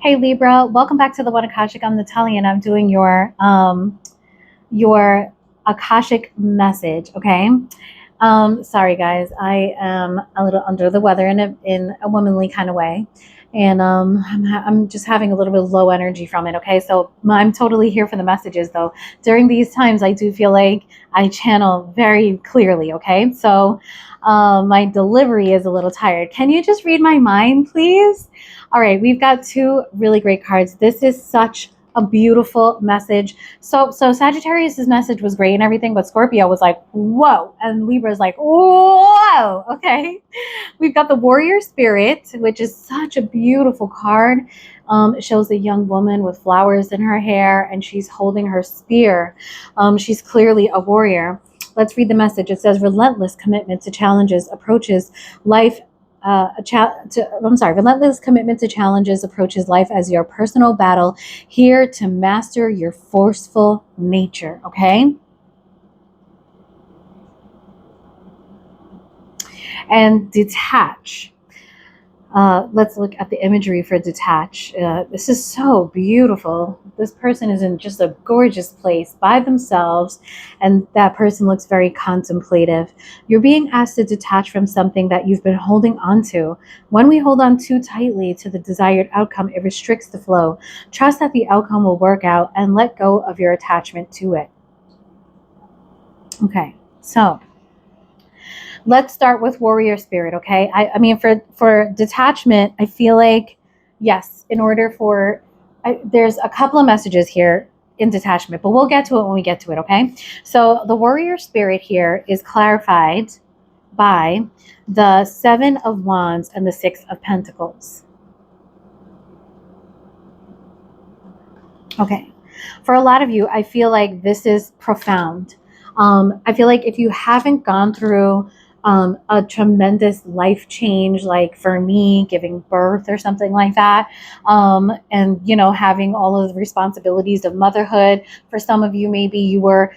Hey Libra, welcome back to the One Akashic. I'm Natalia, and I'm doing your Akashic message. Okay. Sorry guys, I am a little under the weather in a womanly kind of way, and I'm just having a little bit of low energy from it. Okay, so I'm totally here for the messages though. During these times, I do feel like I channel very clearly. Okay, so my delivery is a little tired. Can you just read my mind, please? All right, we've got two really great cards. This is such a beautiful message. So Sagittarius's message was great and everything, but Scorpio was like, whoa, and Libra's like, whoa. Okay, we've got the Warrior Spirit, which is such a beautiful card. It shows a young woman with flowers in her hair, and she's holding her spear. She's clearly a warrior. Let's read the message. It says, relentless commitment to challenges approaches life. Relentless commitment to challenges approaches life as your personal battle, here to master your forceful nature. Okay. And detach. Let's look at the imagery for detach. This is so beautiful. This person is in just a gorgeous place by themselves, and that person looks very contemplative. You're being asked to detach from something that you've been holding on to. When we hold on too tightly to the desired outcome, it restricts the flow. Trust that the outcome will work out and let go of your attachment to it. Okay, so let's start with warrior spirit. Okay, I mean, for detachment, I feel like, yes, in order for there's a couple of messages here in detachment, but we'll get to it when we get to it. Okay, so the warrior spirit here is clarified by the Seven of Wands and the Six of Pentacles. Okay, for a lot of you, I feel like this is profound. I feel like if you haven't gone through a tremendous life change, like for me, giving birth or something like that, and having all of the responsibilities of motherhood. For some of you, maybe you were,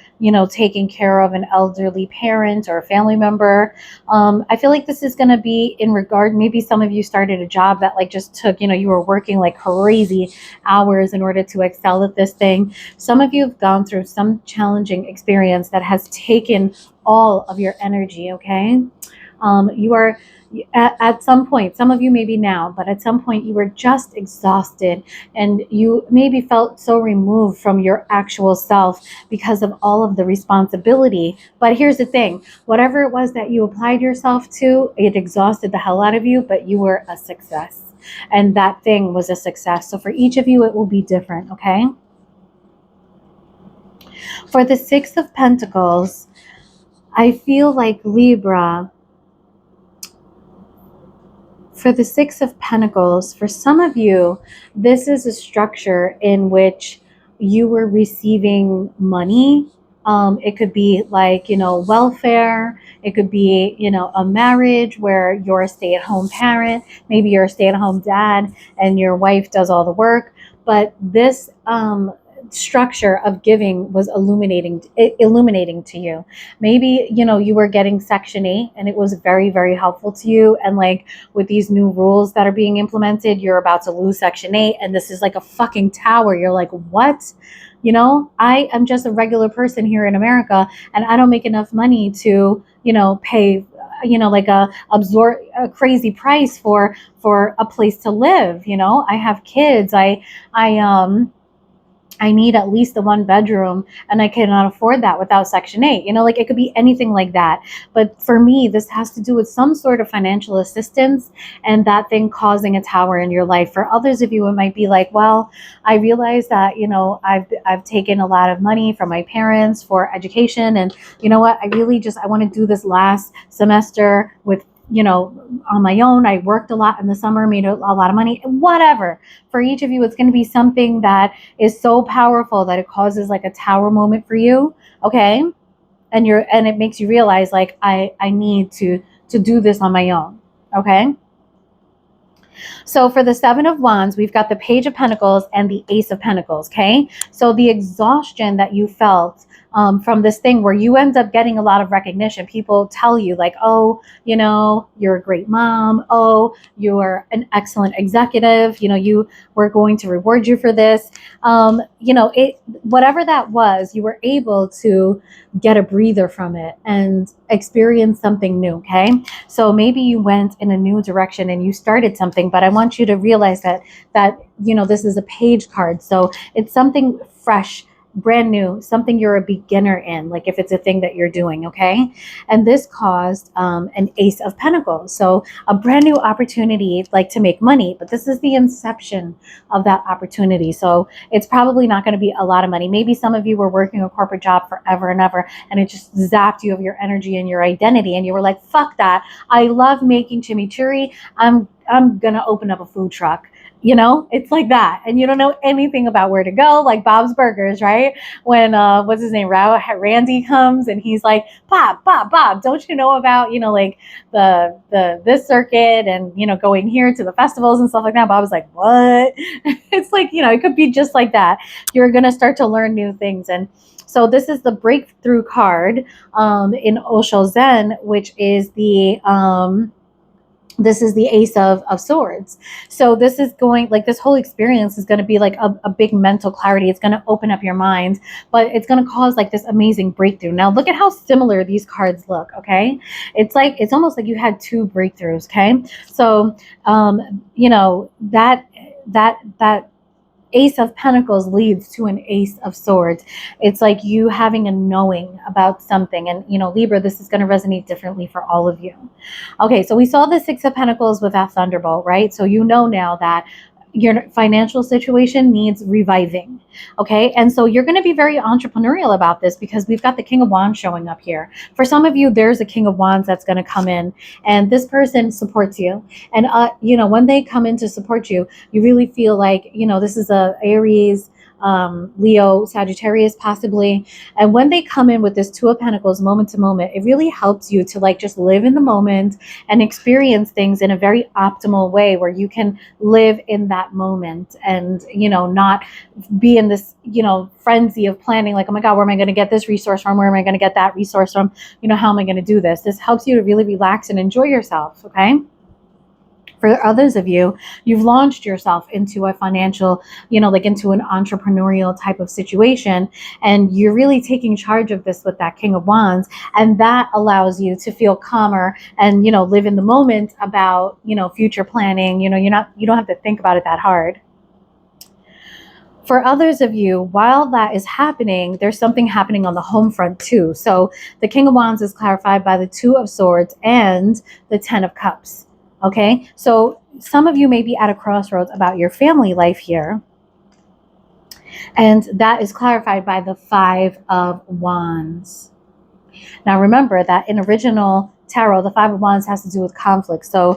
taking care of an elderly parent or a family member. I feel like this is going to be in regard. Maybe some of you started a job that like just took, you were working like crazy hours in order to excel at this thing. Some of you have gone through some challenging experience that has taken all of your energy. Okay, you are at some point, some of you maybe now, but at some point you were just exhausted, and you maybe felt so removed from your actual self because of all of the responsibility. But here's the thing, whatever it was that you applied yourself to, it exhausted the hell out of you, but you were a success, and that thing was a success. So for each of you, it will be different. Okay, for the Six of Pentacles, I feel like Libra, for the Six of Pentacles, for some of you, this is a structure in which you were receiving money. It could be like, welfare. It could be, a marriage where you're a stay-at-home parent. Maybe you're a stay-at-home dad and your wife does all the work. But this structure of giving was illuminating to you. Maybe you were getting Section 8 and it was very, very helpful to you, and like with these new rules that are being implemented, you're about to lose Section 8, and this is like a fucking tower. You're like, what? I am just a regular person here in America, and I don't make enough money to pay like absorb a crazy price for a place to live. I have kids. I need at least the one bedroom, and I cannot afford that without Section 8. Like it could be anything like that. But for me, this has to do with some sort of financial assistance and that thing causing a tower in your life. For others of you, it might be like, well, I realize that, I've taken a lot of money from my parents for education. And you know what? I want to do this last semester with on my own. I worked a lot in the summer, made a lot of money, whatever. For each of you, it's going to be something that is so powerful that it causes like a tower moment for you. Okay. And it makes you realize like, I need to do this on my own. Okay. So for the Seven of Wands, we've got the Page of Pentacles and the Ace of Pentacles. Okay. So the exhaustion that you felt from this thing where you end up getting a lot of recognition. People tell you like, oh, you're a great mom. Oh, you're an excellent executive. We're going to reward you for this. Whatever that was, you were able to get a breather from it and experience something new. Okay. So maybe you went in a new direction and you started something, but I want you to realize that this is a page card. So it's something fresh, brand new, something you're a beginner in, like if it's a thing that you're doing. Okay. And this caused an Ace of Pentacles. So a brand new opportunity, like to make money, but this is the inception of that opportunity. So it's probably not going to be a lot of money. Maybe some of you were working a corporate job forever and ever, and it just zapped you of your energy and your identity. And you were like, fuck that. I love making chimichurri. I'm going to open up a food truck. It's like that. And you don't know anything about where to go, like Bob's Burgers, right? When, what's his name? Randy comes and he's like, Bob, don't you know about, like this circuit and, going here to the festivals and stuff like that. Bob was like, what? It's like, it could be just like that. You're going to start to learn new things. And so this is the breakthrough card in Osho Zen, which is this is the Ace of Swords. So this is going, like, this whole experience is going to be like a big mental clarity. It's going to open up your mind, but it's going to cause like this amazing breakthrough. Now look at how similar these cards look. Okay. It's almost like you had two breakthroughs. Okay. So, that Ace of Pentacles leads to an Ace of Swords. It's like you having a knowing about something. And, Libra, this is going to resonate differently for all of you. Okay, so we saw the Six of Pentacles with that Thunderbolt, right? So now that your financial situation needs reviving. Okay. And so you're going to be very entrepreneurial about this because we've got the King of Wands showing up here. For some of you, there's a King of Wands that's going to come in, and this person supports you. And, when they come in to support you, you really feel like, this is a Aries, Leo, Sagittarius possibly. And when they come in with this Two of Pentacles moment to moment, it really helps you to like just live in the moment and experience things in a very optimal way where you can live in that moment and, not be in this, frenzy of planning like, oh my God, where am I going to get this resource from? Where am I going to get that resource from? How am I going to do this? This helps you to really relax and enjoy yourself. Okay. For others of you, you've launched yourself into a financial, like into an entrepreneurial type of situation, and you're really taking charge of this with that King of Wands, and that allows you to feel calmer and, live in the moment about, future planning. You don't have to think about it that hard. For others of you, while that is happening, there's something happening on the home front too. So the King of Wands is clarified by the Two of Swords and the Ten of Cups. Okay, so some of you may be at a crossroads about your family life here. And that is clarified by the Five of Wands. Now remember that in original tarot, the Five of Wands has to do with conflict. So,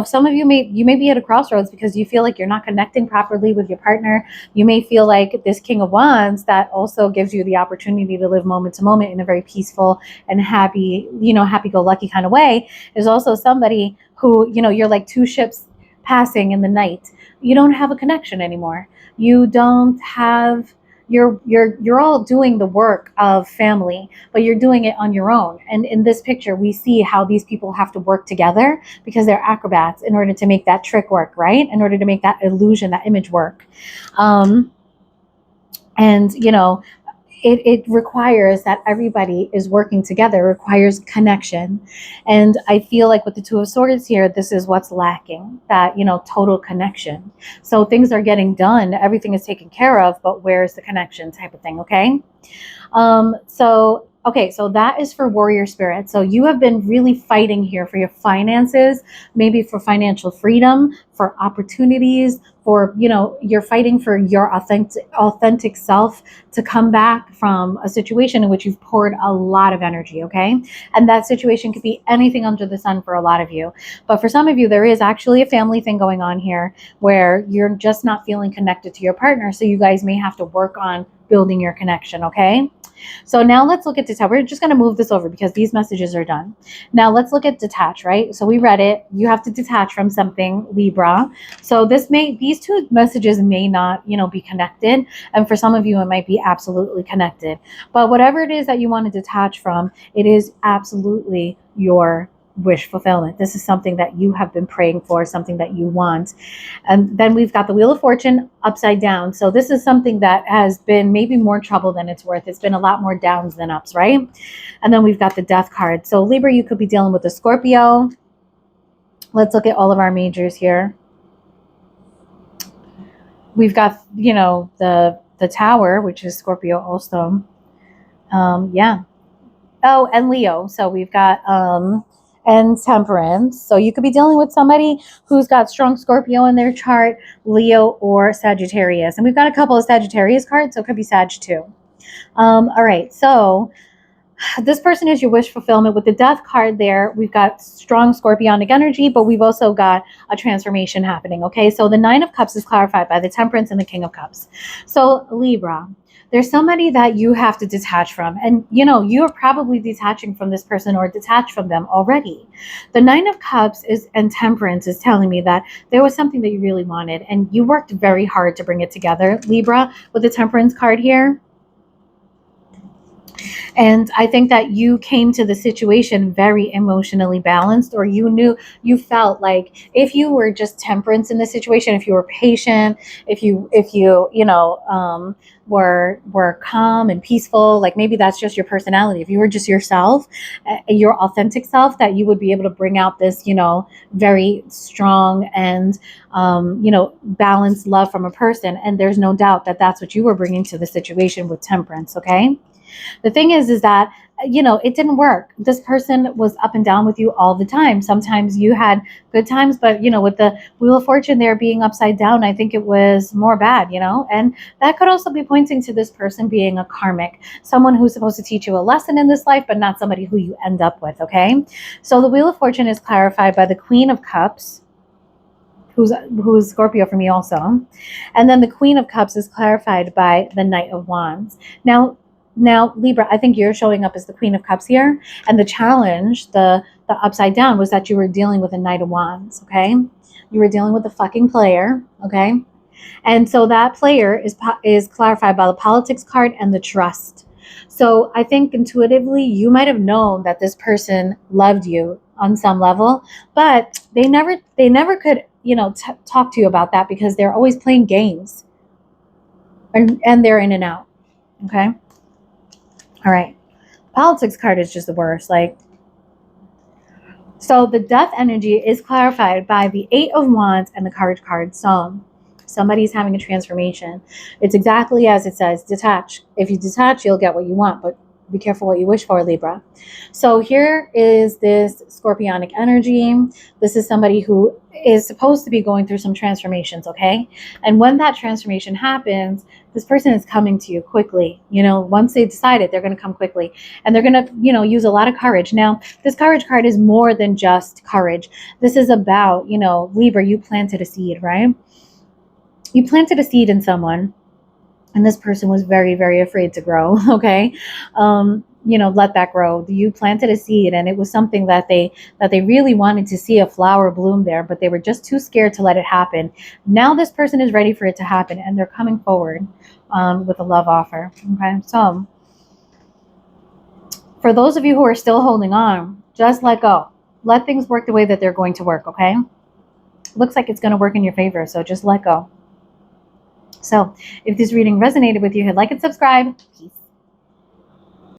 some of you may be at a crossroads because you feel like you're not connecting properly with your partner. You may feel like this King of Wands that also gives you the opportunity to live moment to moment in a very peaceful and happy, happy-go-lucky kind of way is also somebody who, you're like two ships passing in the night. You don't have a connection anymore. You don't have, you're all doing the work of family, but you're doing it on your own. And in this picture, we see how these people have to work together because they're acrobats in order to make that trick work, right? In order to make that illusion, that image work. It requires that everybody is working together, it requires connection. And I feel like with the Two of Swords here, this is what's lacking, that, total connection. So things are getting done, everything is taken care of, but where's the connection type of thing, okay? So that is for warrior spirit. So you have been really fighting here for your finances, maybe for financial freedom, for opportunities, for, you're fighting for your authentic self to come back from a situation in which you've poured a lot of energy, okay? And that situation could be anything under the sun for a lot of you. But for some of you, there is actually a family thing going on here where you're just not feeling connected to your partner. So you guys may have to work on building your connection, okay? So now let's look at detach. We're just going to move this over because these messages are done. Now let's look at detach, right? So we read it. You have to detach from something, Libra. So these two messages may not, be connected. And for some of you, it might be absolutely connected. But whatever it is that you want to detach from, it is absolutely your wish fulfillment. This is something that you have been praying for, something that you want. And then we've got the Wheel of Fortune upside down. So this is something that has been maybe more trouble than it's worth. It's been a lot more downs than ups, right? And then we've got the Death card. So Libra, you could be dealing with a Scorpio. Let's look at all of our majors here. We've got, the Tower, which is Scorpio also. Yeah. Oh, and Leo. So we've got and Temperance. So you could be dealing with somebody who's got strong Scorpio in their chart, Leo or Sagittarius. And we've got a couple of Sagittarius cards, so it could be Sag too. All right, so this person is your wish fulfillment. With the Death card there, we've got strong scorpionic energy, but we've also got a transformation happening, okay? So the Nine of Cups is clarified by the Temperance and the King of Cups. So Libra, there's somebody that you have to detach from. And, you're probably detaching from this person or detached from them already. The Nine of Cups and Temperance is telling me that there was something that you really wanted, and you worked very hard to bring it together, Libra, with the Temperance card here. And I think that you came to the situation very emotionally balanced, or you felt like if you were just temperance in the situation, if you were patient, if you, were calm and peaceful, like maybe that's just your personality. If you were just yourself, your authentic self, that you would be able to bring out this, very strong and, balanced love from a person. And there's no doubt that that's what you were bringing to the situation with temperance. Okay. The thing is that, it didn't work. This person was up and down with you all the time. Sometimes you had good times, but, with the Wheel of Fortune there being upside down, I think it was more bad, and that could also be pointing to this person being a karmic, someone who's supposed to teach you a lesson in this life, but not somebody who you end up with, okay? So the Wheel of Fortune is clarified by the Queen of Cups, who's Scorpio for me also. And then the Queen of Cups is clarified by the Knight of Wands. Now, Libra, I think you're showing up as the Queen of Cups here. And the challenge, the upside down, was that you were dealing with a Knight of Wands, okay? You were dealing with a fucking player, okay? And so that player is clarified by the Politics card and the Trust. So I think intuitively you might have known that this person loved you on some level, but they never could, talk to you about that because they're always playing games. And they're in and out, okay? All right. Politics card is just the worst. So the Death energy is clarified by the Eight of Wands and the Courage card. So somebody's having a transformation. It's exactly as it says, detach. If you detach, you'll get what you want, but be careful what you wish for, Libra. So here is this scorpionic energy. This is somebody who is supposed to be going through some transformations, okay? And when that transformation happens, this person is coming to you quickly. Once they decide it, they're going to come quickly. And they're going to, use a lot of courage. Now, this courage card is more than just courage. This is about, Libra, you planted a seed, right? You planted a seed in someone, and this person was very, very afraid to grow, okay? Let that grow. You planted a seed, and it was something that they really wanted to see a flower bloom there, but they were just too scared to let it happen. Now this person is ready for it to happen, and they're coming forward with a love offer, okay? So for those of you who are still holding on, just let go. Let things work the way that they're going to work, okay? Looks like it's going to work in your favor, so just let go. So if this reading resonated with you, hit like and subscribe. Peace.